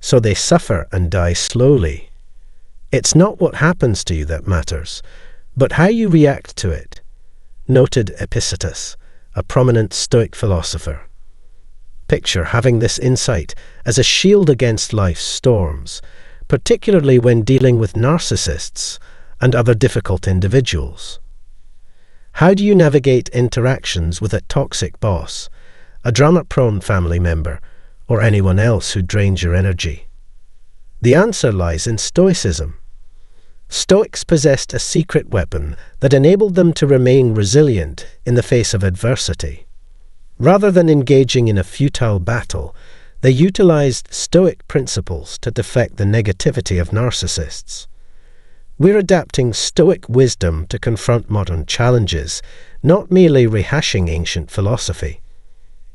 so they suffer and die slowly. It's not what happens to you that matters, but how you react to it, noted Epicetus, a prominent Stoic philosopher. Picture having this insight as a shield against life's storms, particularly when dealing with narcissists and other difficult individuals. How do you navigate interactions with a toxic boss, a drama-prone family member, or anyone else who drains your energy? The answer lies in Stoicism. Stoics possessed a secret weapon that enabled them to remain resilient in the face of adversity. Rather than engaging in a futile battle, they utilized Stoic principles to deflect the negativity of narcissists. We're adapting Stoic wisdom to confront modern challenges, not merely rehashing ancient philosophy.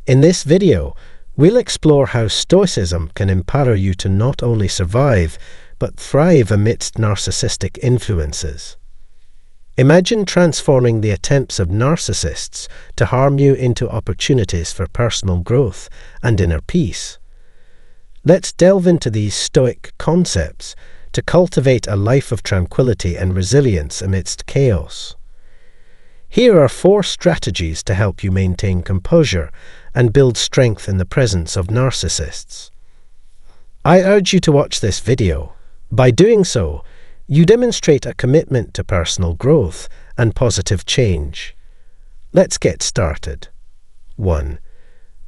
In this video, we'll explore how Stoicism can empower you to not only survive, but thrive amidst narcissistic influences. Imagine transforming the attempts of narcissists to harm you into opportunities for personal growth and inner peace. Let's delve into these Stoic concepts to cultivate a life of tranquility and resilience amidst chaos. Here are 4 strategies to help you maintain composure and build strength in the presence of narcissists. I urge you to watch this video. By doing so, you demonstrate a commitment to personal growth and positive change. Let's get started. 1.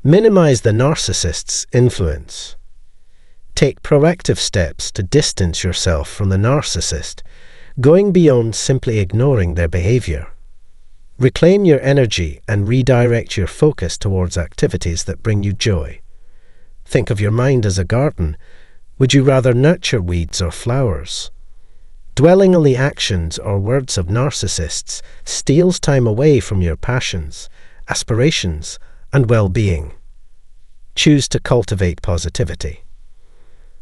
Minimize the narcissist's influence. Take proactive steps to distance yourself from the narcissist, going beyond simply ignoring their behavior. Reclaim your energy and redirect your focus towards activities that bring you joy. Think of your mind as a garden. Would you rather nurture weeds or flowers? Dwelling on the actions or words of narcissists steals time away from your passions, aspirations, and well-being. Choose to cultivate positivity.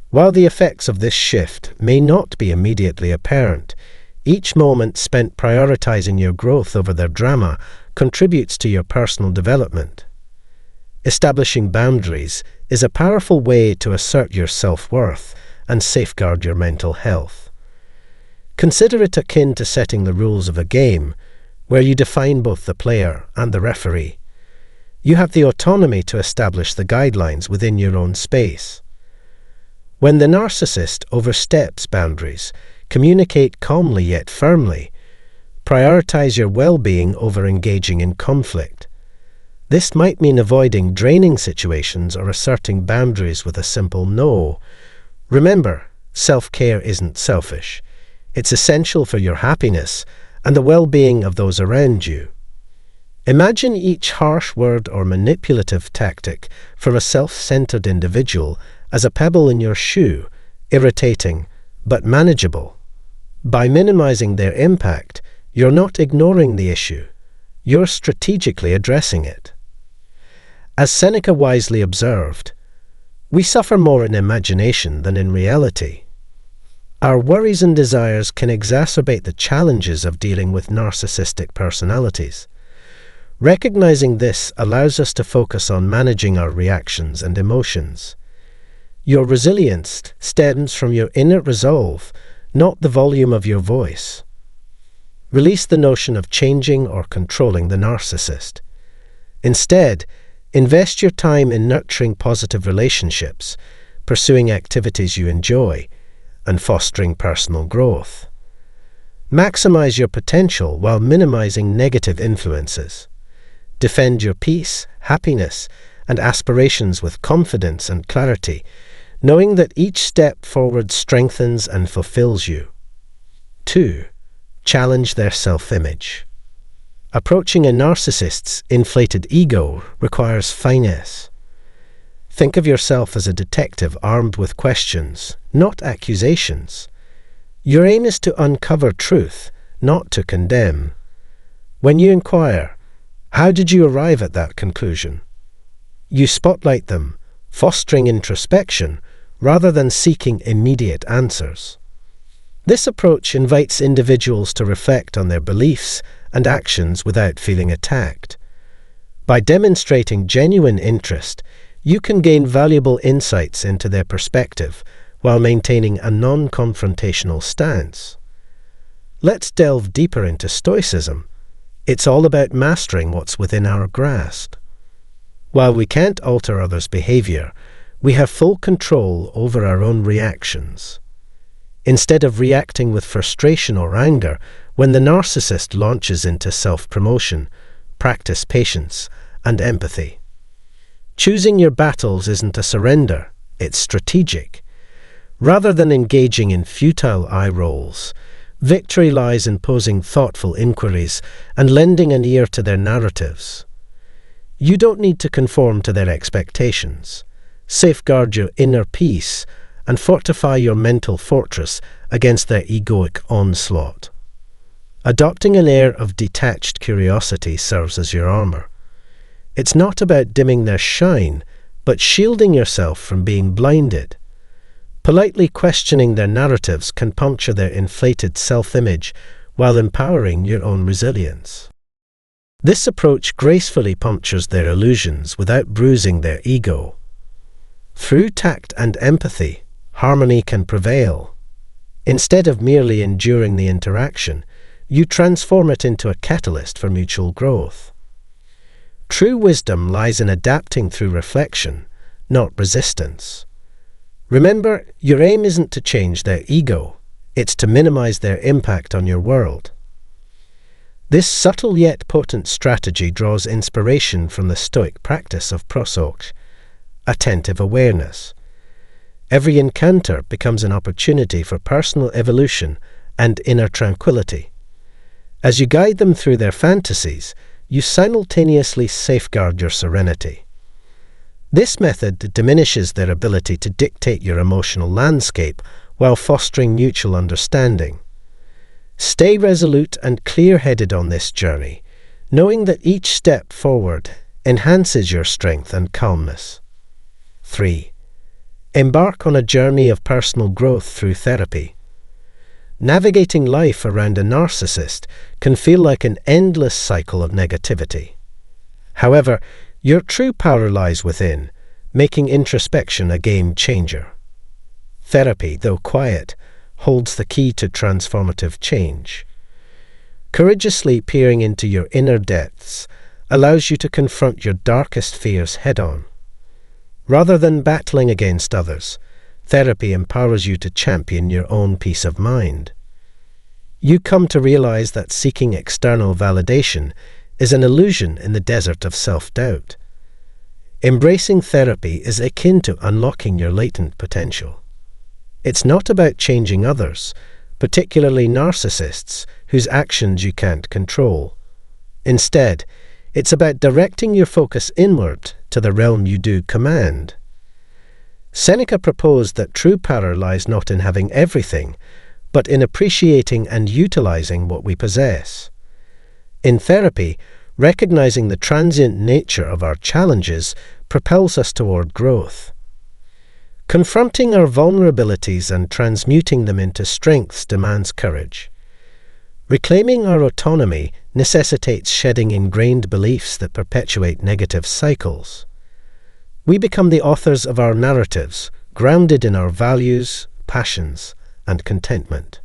While the effects of this shift may not be immediately apparent, each moment spent prioritizing your growth over their drama contributes to your personal development. Establishing boundaries is a powerful way to assert your self-worth and safeguard your mental health. Consider it akin to setting the rules of a game, where you define both the player and the referee. You have the autonomy to establish the guidelines within your own space. When the narcissist oversteps boundaries, communicate calmly yet firmly. Prioritize your well-being over engaging in conflict. This might mean avoiding draining situations or asserting boundaries with a simple no. Remember, self-care isn't selfish. It's essential for your happiness and the well-being of those around you. Imagine each harsh word or manipulative tactic for a self-centered individual as a pebble in your shoe, irritating but manageable. By minimizing their impact, you're not ignoring the issue. You're strategically addressing it. As Seneca wisely observed, we suffer more in imagination than in reality. Our worries and desires can exacerbate the challenges of dealing with narcissistic personalities. Recognizing this allows us to focus on managing our reactions and emotions. Your resilience stems from your inner resolve, not the volume of your voice. Release the notion of changing or controlling the narcissist. Instead, invest your time in nurturing positive relationships, pursuing activities you enjoy, and fostering personal growth. Maximize your potential while minimizing negative influences. Defend your peace, happiness, and aspirations with confidence and clarity, knowing that each step forward strengthens and fulfills you. 2. Challenge their self-image. Approaching a narcissist's inflated ego requires finesse. Think of yourself as a detective armed with questions, not accusations. Your aim is to uncover truth, not to condemn. When you inquire, "How did you arrive at that conclusion?" you spotlight them, fostering introspection rather than seeking immediate answers. This approach invites individuals to reflect on their beliefs and actions without feeling attacked. By demonstrating genuine interest, you can gain valuable insights into their perspective while maintaining a non-confrontational stance. Let's delve deeper into Stoicism. It's all about mastering what's within our grasp. While we can't alter others' behavior, we have full control over our own reactions. Instead of reacting with frustration or anger, when the narcissist launches into self-promotion, practice patience and empathy. Choosing your battles isn't a surrender, it's strategic. Rather than engaging in futile eye rolls, victory lies in posing thoughtful inquiries and lending an ear to their narratives. You don't need to conform to their expectations. Safeguard your inner peace and fortify your mental fortress against their egoic onslaught. Adopting an air of detached curiosity serves as your armor. It's not about dimming their shine, but shielding yourself from being blinded. Politely questioning their narratives can puncture their inflated self-image while empowering your own resilience. This approach gracefully punctures their illusions without bruising their ego. Through tact and empathy, harmony can prevail. Instead of merely enduring the interaction, you transform it into a catalyst for mutual growth. True wisdom lies in adapting through reflection, not resistance. Remember, your aim isn't to change their ego, it's to minimize their impact on your world. This subtle yet potent strategy draws inspiration from the Stoic practice of prosok, attentive awareness. Every encounter becomes an opportunity for personal evolution and inner tranquility. As you guide them through their fantasies, you simultaneously safeguard your serenity. This method diminishes their ability to dictate your emotional landscape while fostering mutual understanding. Stay resolute and clear-headed on this journey, knowing that each step forward enhances your strength and calmness. 3. Embark on a journey of personal growth through therapy. Navigating life around a narcissist can feel like an endless cycle of negativity. However, your true power lies within, making introspection a game changer. Therapy, though quiet, holds the key to transformative change. Courageously peering into your inner depths allows you to confront your darkest fears head-on. Rather than battling against others, therapy empowers you to champion your own peace of mind. You come to realize that seeking external validation is an illusion in the desert of self-doubt. Embracing therapy is akin to unlocking your latent potential. It's not about changing others, particularly narcissists whose actions you can't control. Instead, it's about directing your focus inward to the realm you do command. Seneca proposed that true power lies not in having everything, but in appreciating and utilizing what we possess. In therapy, recognizing the transient nature of our challenges propels us toward growth. Confronting our vulnerabilities and transmuting them into strengths demands courage. Reclaiming our autonomy necessitates shedding ingrained beliefs that perpetuate negative cycles. We become the authors of our narratives, grounded in our values, passions, and contentment.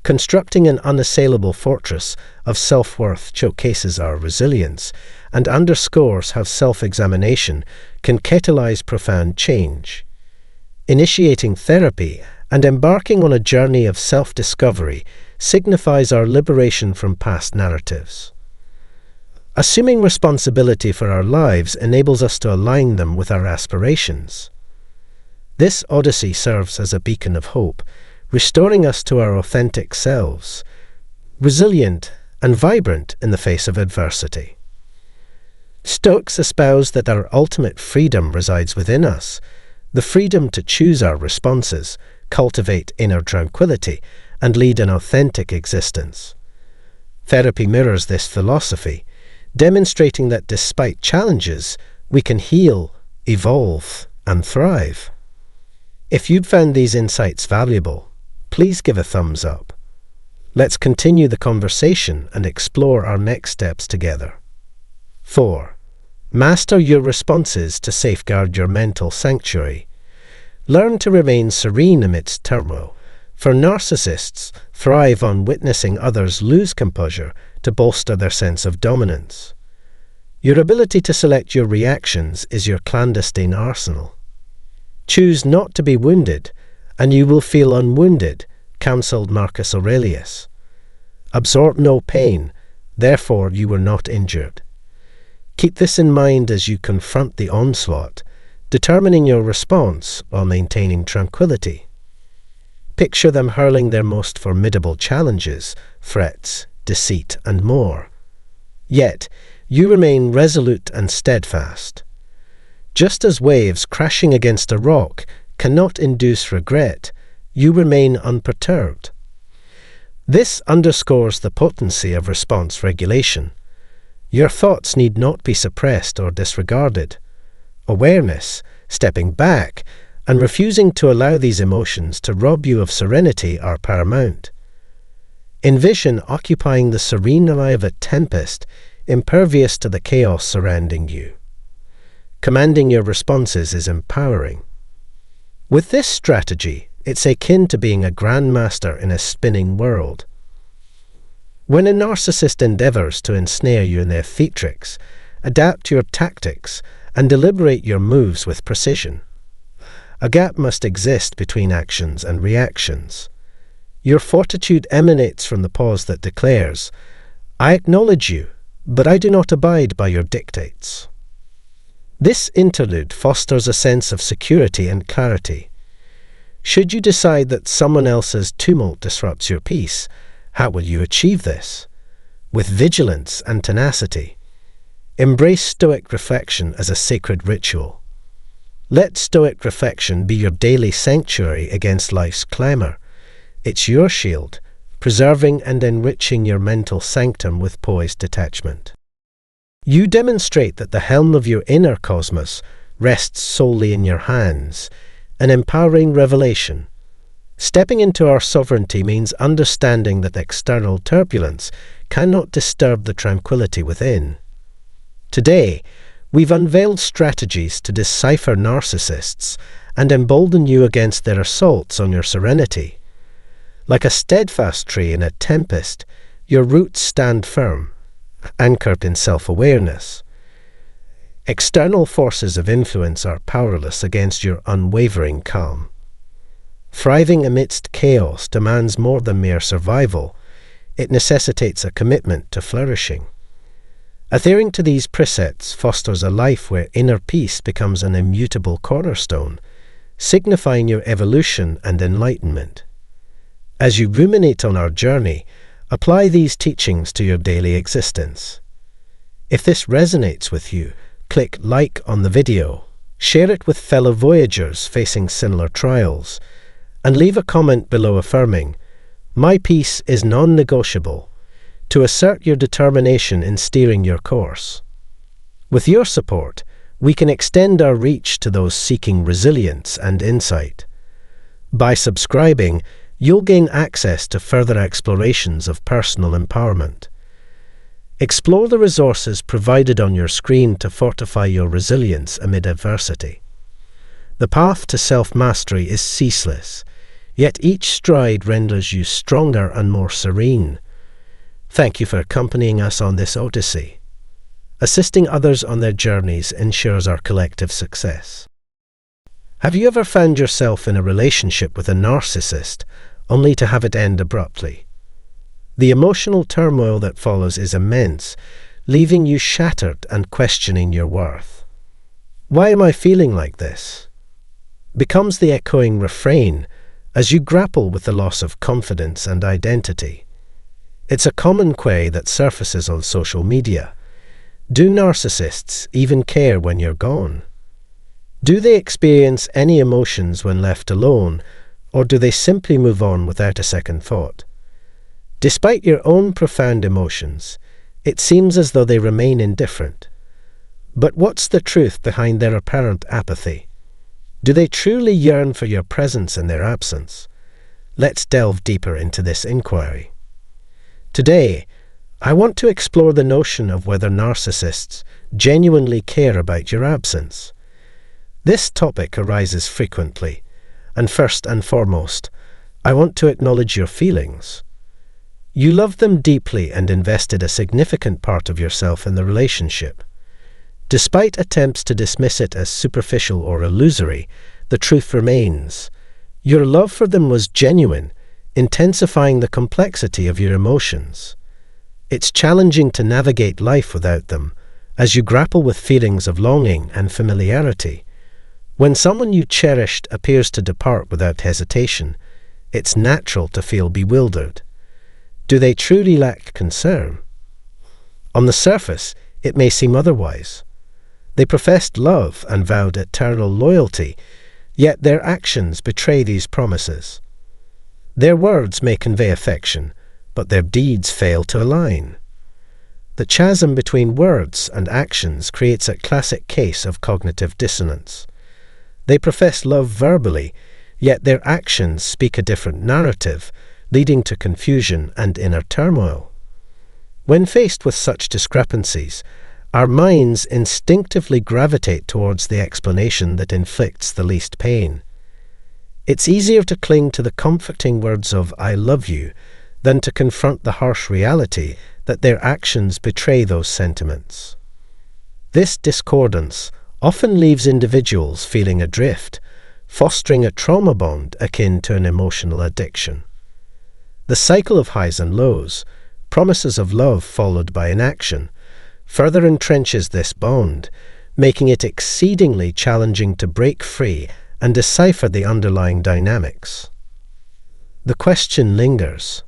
Constructing an unassailable fortress of self-worth showcases our resilience and underscores how self-examination can catalyze profound change. Initiating therapy and embarking on a journey of self-discovery signifies our liberation from past narratives. Assuming responsibility for our lives enables us to align them with our aspirations. This odyssey serves as a beacon of hope, restoring us to our authentic selves, resilient and vibrant in the face of adversity. Stoics espouse that our ultimate freedom resides within us, the freedom to choose our responses, cultivate inner tranquility, and lead an authentic existence. Therapy mirrors this philosophy, demonstrating that despite challenges, we can heal, evolve, and thrive. If you'd found these insights valuable, please give a thumbs up. Let's continue the conversation and explore our next steps together. 4. Master your responses to safeguard your mental sanctuary. Learn to remain serene amidst turmoil, for narcissists thrive on witnessing others lose composure to bolster their sense of dominance. Your ability to select your reactions is your clandestine arsenal. Choose not to be wounded, and you will feel unwounded, counselled Marcus Aurelius. Absorb no pain, therefore you were not injured. Keep this in mind as you confront the onslaught, determining your response while maintaining tranquility. Picture them hurling their most formidable challenges, threats, deceit, and more. Yet, you remain resolute and steadfast. Just as waves crashing against a rock cannot induce regret, you remain unperturbed. This underscores the potency of response regulation. Your thoughts need not be suppressed or disregarded. Awareness, stepping back, and refusing to allow these emotions to rob you of serenity are paramount. Envision occupying the serene eye of a tempest, impervious to the chaos surrounding you. Commanding your responses is empowering. With this strategy, it's akin to being a grandmaster in a spinning world. When a narcissist endeavours to ensnare you in their theatrics, adapt your tactics and deliberate your moves with precision. A gap must exist between actions and reactions. Your fortitude emanates from the pause that declares, "I acknowledge you, but I do not abide by your dictates." This interlude fosters a sense of security and clarity. Should you decide that someone else's tumult disrupts your peace, how will you achieve this? With vigilance and tenacity. Embrace Stoic reflection as a sacred ritual. Let Stoic reflection be your daily sanctuary against life's clamour. It's your shield, preserving and enriching your mental sanctum with poised detachment. You demonstrate that the helm of your inner cosmos rests solely in your hands, an empowering revelation. Stepping into our sovereignty means understanding that external turbulence cannot disturb the tranquility within. Today, we've unveiled strategies to decipher narcissists and embolden you against their assaults on your serenity. Like a steadfast tree in a tempest, your roots stand firm, anchored in self-awareness. External forces of influence are powerless against your unwavering calm. Thriving amidst chaos demands more than mere survival. It necessitates a commitment to flourishing. Adhering to these precepts fosters a life where inner peace becomes an immutable cornerstone, signifying your evolution and enlightenment. As you ruminate on our journey, apply these teachings to your daily existence. If this resonates with you, click like on the video, share it with fellow voyagers facing similar trials, and leave a comment below affirming, "My peace is non-negotiable," to assert your determination in steering your course. With your support, we can extend our reach to those seeking resilience and insight. By subscribing, you'll gain access to further explorations of personal empowerment. Explore the resources provided on your screen to fortify your resilience amid adversity. The path to self-mastery is ceaseless, yet each stride renders you stronger and more serene. Thank you for accompanying us on this odyssey. Assisting others on their journeys ensures our collective success. Have you ever found yourself in a relationship with a narcissist, only to have it end abruptly? The emotional turmoil that follows is immense, leaving you shattered and questioning your worth. "Why am I feeling like this?" becomes the echoing refrain as you grapple with the loss of confidence and identity. It's a common query that surfaces on social media. Do narcissists even care when you're gone? Do they experience any emotions when left alone, or do they simply move on without a second thought? Despite your own profound emotions, it seems as though they remain indifferent. But what's the truth behind their apparent apathy? Do they truly yearn for your presence in their absence? Let's delve deeper into this inquiry. Today, I want to explore the notion of whether narcissists genuinely care about your absence? This topic arises frequently, and first and foremost, I want to acknowledge your feelings. You love them deeply and invested a significant part of yourself in the relationship. Despite attempts to dismiss it as superficial or illusory, the truth remains. Your love for them was genuine, intensifying the complexity of your emotions. It's challenging to navigate life without them, as you grapple with feelings of longing and familiarity. When someone you cherished appears to depart without hesitation, it's natural to feel bewildered. Do they truly lack concern? On the surface, it may seem otherwise. They professed love and vowed eternal loyalty, yet their actions betray these promises. Their words may convey affection, but their deeds fail to align. The chasm between words and actions creates a classic case of cognitive dissonance. They profess love verbally, yet their actions speak a different narrative, leading to confusion and inner turmoil. When faced with such discrepancies, our minds instinctively gravitate towards the explanation that inflicts the least pain. It's easier to cling to the comforting words of "I love you" than to confront the harsh reality that their actions betray those sentiments. This discordance often leaves individuals feeling adrift, fostering a trauma bond akin to an emotional addiction. The cycle of highs and lows, promises of love followed by inaction, further entrenches this bond, making it exceedingly challenging to break free and decipher the underlying dynamics. The question lingers: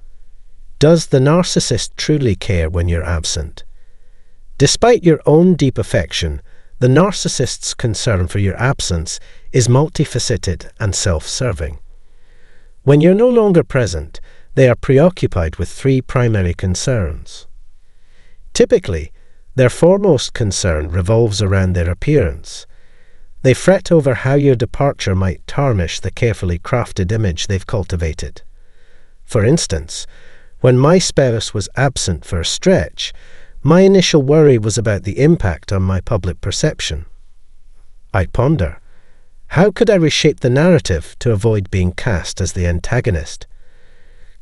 does the narcissist truly care when you're absent? Despite your own deep affection, the narcissist's concern for your absence is multifaceted and self-serving. When you're no longer present, they are preoccupied with three primary concerns. Typically, their foremost concern revolves around their appearance. They fret over how your departure might tarnish the carefully crafted image they've cultivated. For instance, when my spouse was absent for a stretch, my initial worry was about the impact on my public perception. I'd ponder, how could I reshape the narrative to avoid being cast as the antagonist?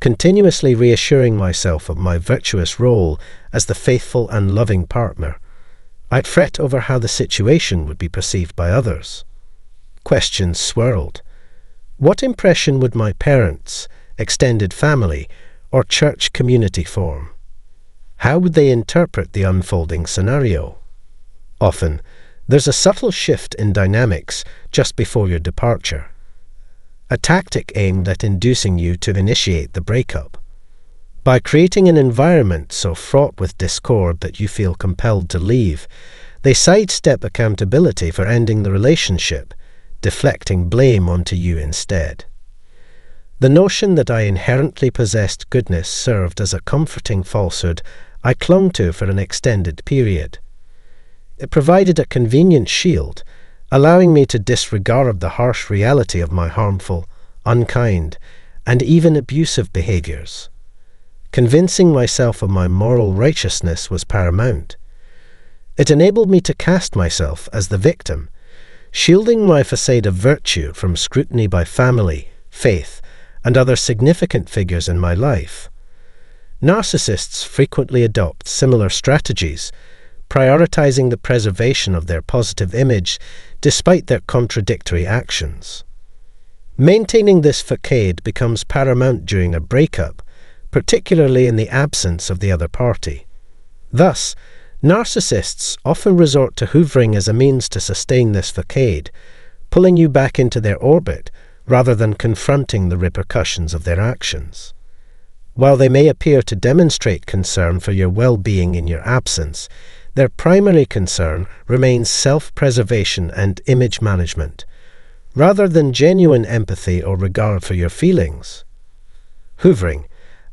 Continuously reassuring myself of my virtuous role as the faithful and loving partner, I'd fret over how the situation would be perceived by others. Questions swirled. What impression would my parents, extended family, or church community form? How would they interpret the unfolding scenario? Often, there's a subtle shift in dynamics just before your departure. A tactic aimed at inducing you to initiate the breakup. By creating an environment so fraught with discord that you feel compelled to leave, they sidestep accountability for ending the relationship, deflecting blame onto you instead. The notion that I inherently possessed goodness served as a comforting falsehood I clung to for an extended period. It provided a convenient shield, allowing me to disregard the harsh reality of my harmful, unkind, and even abusive behaviors. Convincing myself of my moral righteousness was paramount. It enabled me to cast myself as the victim, shielding my facade of virtue from scrutiny by family, faith, and other significant figures in my life. Narcissists frequently adopt similar strategies, prioritizing the preservation of their positive image despite their contradictory actions. Maintaining this facade becomes paramount during a breakup, particularly in the absence of the other party. Thus, narcissists often resort to hoovering as a means to sustain this facade, pulling you back into their orbit rather than confronting the repercussions of their actions. While they may appear to demonstrate concern for your well-being in your absence, their primary concern remains self-preservation and image management, rather than genuine empathy or regard for your feelings. Hoovering,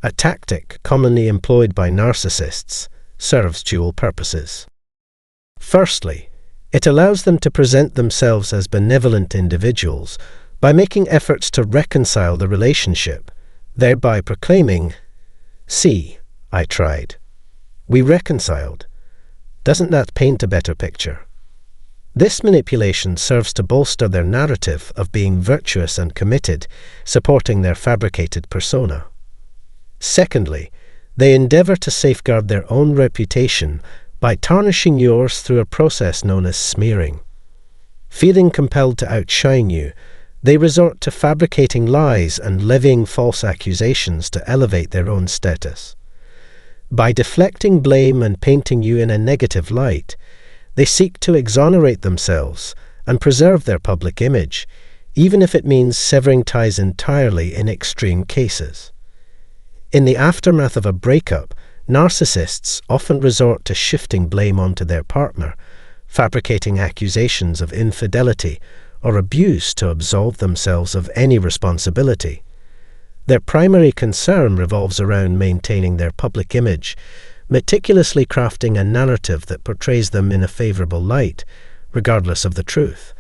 a tactic commonly employed by narcissists, serves dual purposes. Firstly, it allows them to present themselves as benevolent individuals by making efforts to reconcile the relationship, thereby proclaiming, "See, I tried. We reconciled. Doesn't that paint a better picture? This manipulation serves to bolster their narrative of being virtuous and committed, supporting their fabricated persona. Secondly, they endeavour to safeguard their own reputation by tarnishing yours through a process known as smearing. Feeling compelled to outshine you, they resort to fabricating lies and levying false accusations to elevate their own status. By deflecting blame and painting you in a negative light, they seek to exonerate themselves and preserve their public image, even if it means severing ties entirely in extreme cases. In the aftermath of a breakup, narcissists often resort to shifting blame onto their partner, fabricating accusations of infidelity or abuse to absolve themselves of any responsibility. Their primary concern revolves around maintaining their public image, meticulously crafting a narrative that portrays them in a favorable light, regardless of the truth.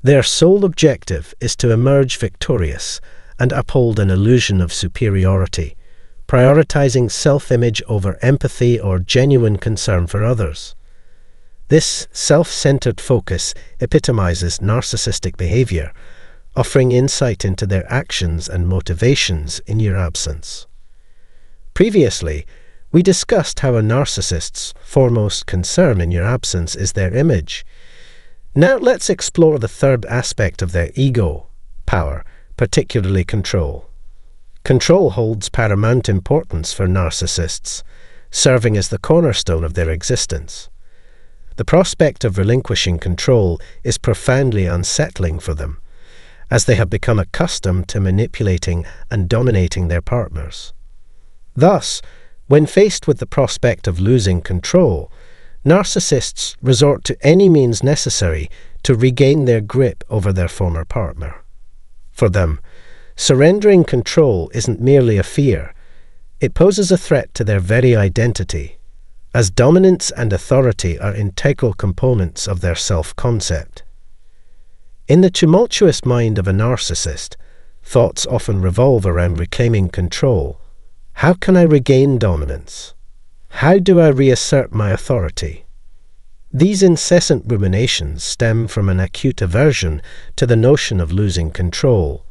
Their sole objective is to emerge victorious and uphold an illusion of superiority, prioritizing self-image over empathy or genuine concern for others. This self-centered focus epitomizes narcissistic behavior, offering insight into their actions and motivations in your absence. Previously, we discussed how a narcissist's foremost concern in your absence is their image. Now let's explore the third aspect of their ego, power, particularly control. Control holds paramount importance for narcissists, serving as the cornerstone of their existence. The prospect of relinquishing control is profoundly unsettling for them, as they have become accustomed to manipulating and dominating their partners. Thus, when faced with the prospect of losing control, narcissists resort to any means necessary to regain their grip over their former partner. For them, surrendering control isn't merely a fear, it poses a threat to their very identity, as dominance and authority are integral components of their self-concept. In the tumultuous mind of a narcissist, thoughts often revolve around reclaiming control. How can I regain dominance? How do I reassert my authority? These incessant ruminations stem from an acute aversion to the notion of losing control.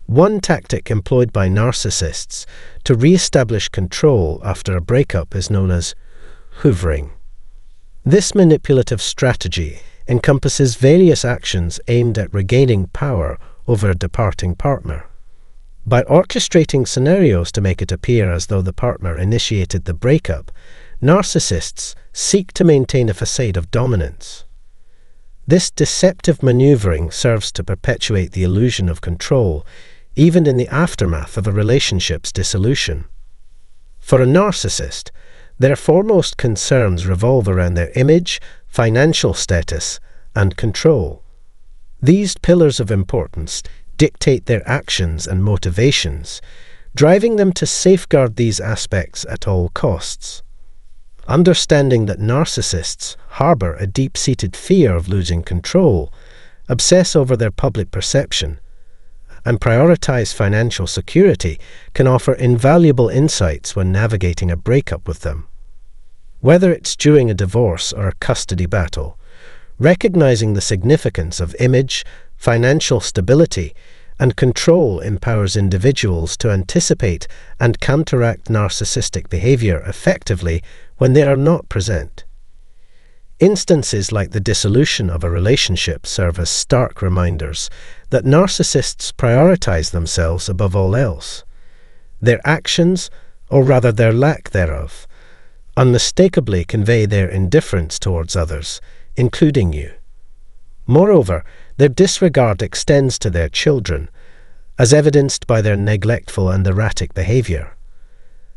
One tactic employed by narcissists to re-establish control after a breakup is known as hoovering. This manipulative strategy encompasses various actions aimed at regaining power over a departing partner. By orchestrating scenarios to make it appear as though the partner initiated the breakup, narcissists seek to maintain a facade of dominance. This deceptive maneuvering serves to perpetuate the illusion of control, even in the aftermath of a relationship's dissolution. For a narcissist, their foremost concerns revolve around their image, financial status, and control. These pillars of importance dictate their actions and motivations, driving them to safeguard these aspects at all costs. Understanding that narcissists harbor a deep-seated fear of losing control, obsess over their public perception, and prioritize financial security can offer invaluable insights when navigating a breakup with them. Whether it's during a divorce or a custody battle, recognizing the significance of image, financial stability, and control empowers individuals to anticipate and counteract narcissistic behavior effectively when they are not present. Instances like the dissolution of a relationship serve as stark reminders that narcissists prioritize themselves above all else. Their actions, or rather their lack thereof, unmistakably convey their indifference towards others, including you. Moreover, their disregard extends to their children, as evidenced by their neglectful and erratic behavior.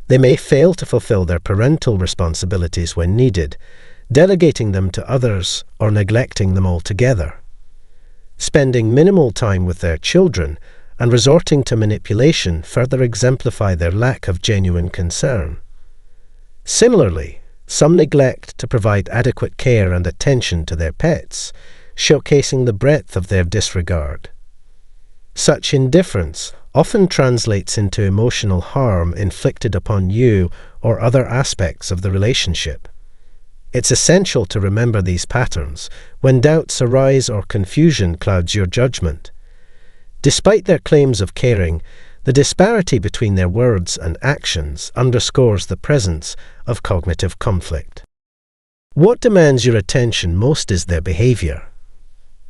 They may fail to fulfill their parental responsibilities when needed, delegating them to others or neglecting them altogether. Spending minimal time with their children and resorting to manipulation further exemplify their lack of genuine concern. Similarly, some neglect to provide adequate care and attention to their pets, showcasing the breadth of their disregard. Such indifference often translates into emotional harm inflicted upon you or other aspects of the relationship. It's essential to remember these patterns when doubts arise or confusion clouds your judgment. Despite their claims of caring, the disparity between their words and actions underscores the presence of cognitive conflict. What demands your attention most is their behavior.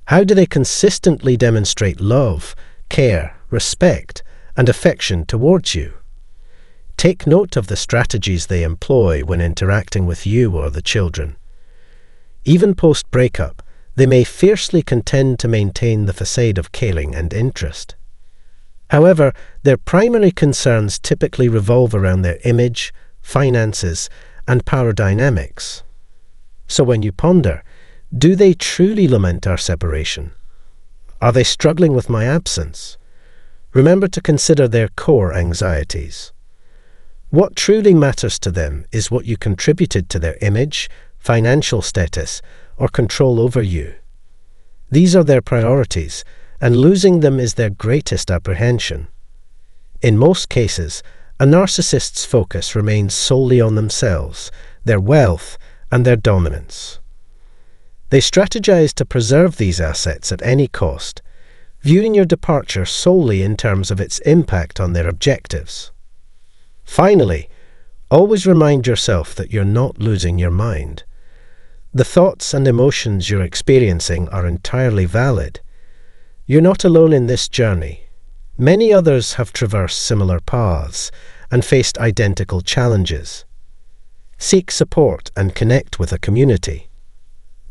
How do they consistently demonstrate love, care, respect, and affection towards you? Take note of the strategies they employ when interacting with you or the children. Even post-breakup, they may fiercely contend to maintain the facade of caring and interest. However, their primary concerns typically revolve around their image, finances, and power dynamics. So when you ponder, do they truly lament our separation? Are they struggling with my absence? Remember to consider their core anxieties. What truly matters to them is what you contributed to their image, financial status, or control over you. These are their priorities, and losing them is their greatest apprehension. In most cases, a narcissist's focus remains solely on themselves, their wealth, and their dominance. They strategize to preserve these assets at any cost, viewing your departure solely in terms of its impact on their objectives. Finally, always remind yourself that you're not losing your mind. The thoughts and emotions you're experiencing are entirely valid. You're not alone in this journey. Many others have traversed similar paths and faced identical challenges. Seek support and connect with a community.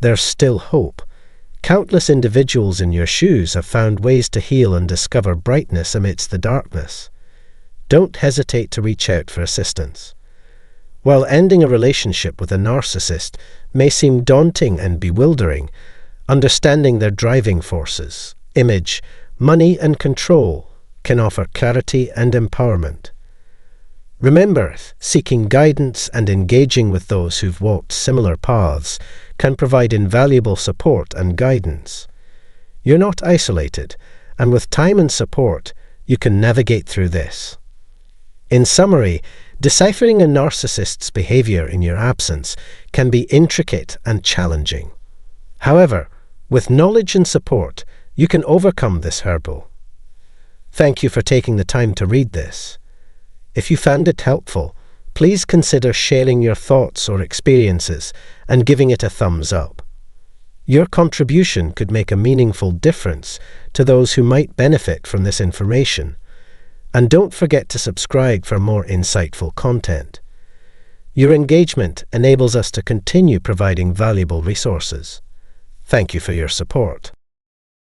There's still hope. Countless individuals in your shoes have found ways to heal and discover brightness amidst the darkness. Don't hesitate to reach out for assistance. While ending a relationship with a narcissist may seem daunting and bewildering, understanding their driving forces, image, money, and control can offer clarity and empowerment. Remember, seeking guidance and engaging with those who've walked similar paths can provide invaluable support and guidance. You're not isolated, and with time and support, you can navigate through this. In summary, deciphering a narcissist's behavior in your absence can be intricate and challenging. However, with knowledge and support, you can overcome this hurdle. Thank you for taking the time to read this. If you found it helpful, please consider sharing your thoughts or experiences and giving it a thumbs up. Your contribution could make a meaningful difference to those who might benefit from this information. And don't forget to subscribe for more insightful content. Your engagement enables us to continue providing valuable resources. Thank you for your support.